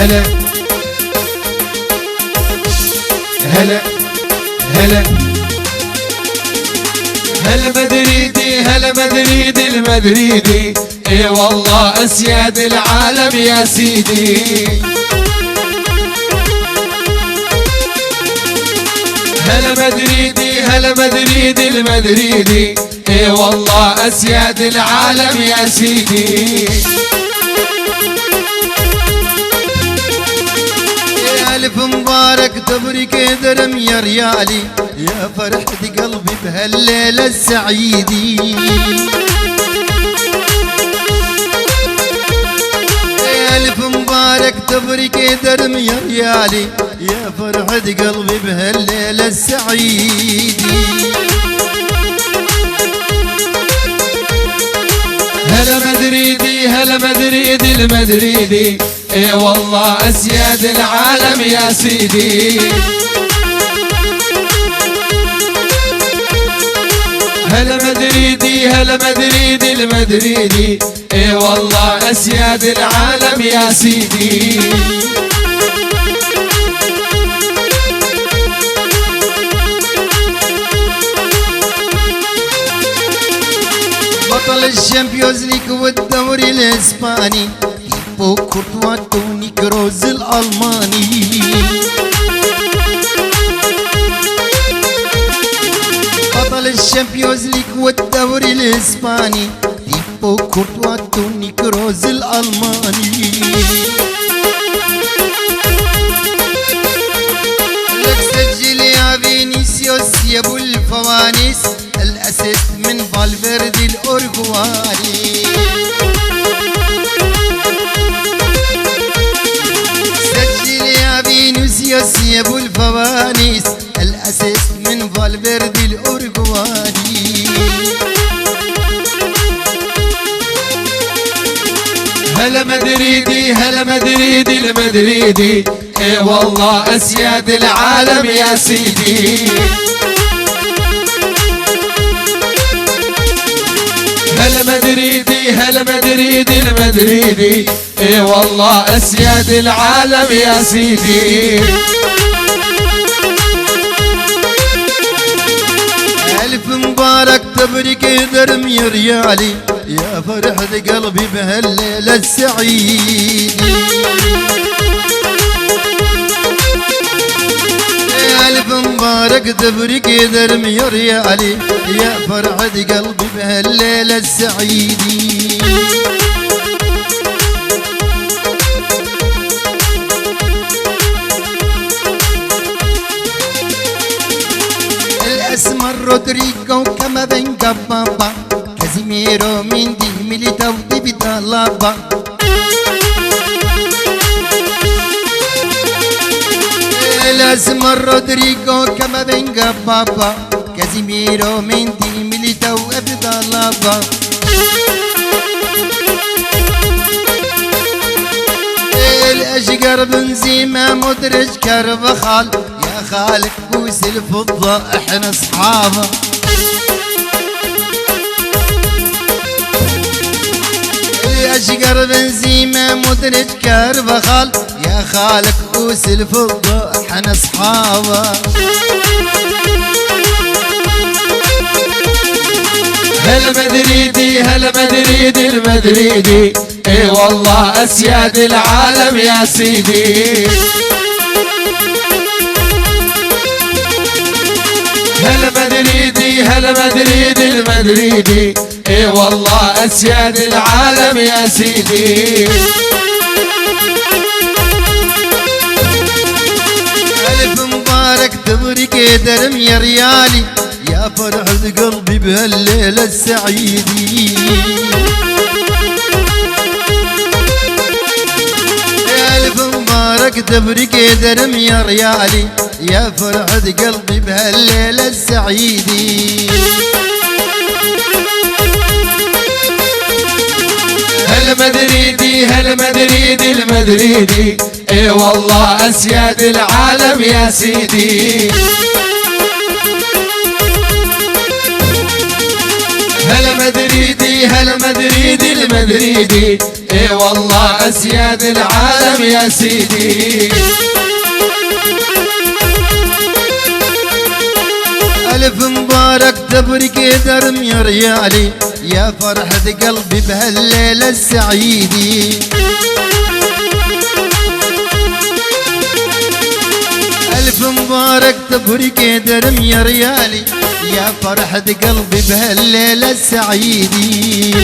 هلا هلا هلا هلا مدريدي هلا مدريدي المدريدي، اي والله اسياد العالم يا سيدي. هلا مدريدي هلا مدريدي المدريدي، اي والله اسياد العالم يا سيدي. يا الف مبارك تبرك درم يا ريالي، يا فرحة قلبي بهالليلة السعيدي. يا الف مبارك تبرك درم يا ريالي، يا فرحة قلبي بهالليلة السعيدي. هلا مدريدي هلا مدريدي المدريدي، اي والله اسياد العالم يا سيدي. هلا مدريدي هلا مدريدي المدريدي، اي والله اسياد العالم يا سيدي. بطل الشامبيونز ليج والدوري الاسباني، تيبو كورتوا توني كروز الالماني. بطل الشامبيونز ليج والدوري الاسباني، تيبو كورتوا توني كروز الالماني. لك سجل يا فينيسيوس يا ابو الفوانيس، الاسيست من فالفيردي الاورجواني. سجل يا فينيسيوس يا ابو الفوانيس، الاسيست من فالفيردي الاورجواني. هلا مدريدي هلا مدريدي المدريدي، اي والله اسياد العالم يا سيدي. هلا مدريدي هلا مدريدي المدريدي، اي والله اسياد العالم يا سيدي. الف مبارك تبرك درم يا ريالي، يا فرحة قلبي بهالليلة السعيدة. الف مبارك تبرك درم يا ريالي، يا فرحة قلبي بهالليلة السعيدة. الاسمر رودريجو كامافينجا بابا، كازيميرو ميندي ميليتاو ديفيد ألابا. الاسمر رودريجو كامافينجا بابا، كازيميرو ميندي ميليتاو ديفيد ألابا. الاشقر بنزيما مدرج كربخال، يا خالق بوس الفضة احنا اصحابه. الاشقر بنزيما مدرج كربخال، يا خالق بوس الفضة احنا اصحابه. هلا مدريدي هلا مدريدي المدريدي، اي والله اسياد العالم يا سيدي. هلا مدريدي هلا مدريدي المدريدي، اي والله اسياد العالم يا سيدي. الف مبارك تبرك درم يا ريالي، يا فرحة قلبي بهالليلة السعيدة. يا الف مبارك تبرك درم يا ريالي، يا فرحة قلبي بهالليلة السعيدة. هلا مدريدي هلا مدريدي المدريدي، اي والله اسياد العالم يا سيدي. هلا مدريدي هلا مدريدي المدريدي، اي والله اسياد العالم يا سيدي. ألف مبارك تبرك درم يا ريالي، يا فرحة قلبي بهالليلة السعيدة. ألف مبارك تبرك درم يا ريالي، يا فرحة قلبي بهالليلة السعيدة.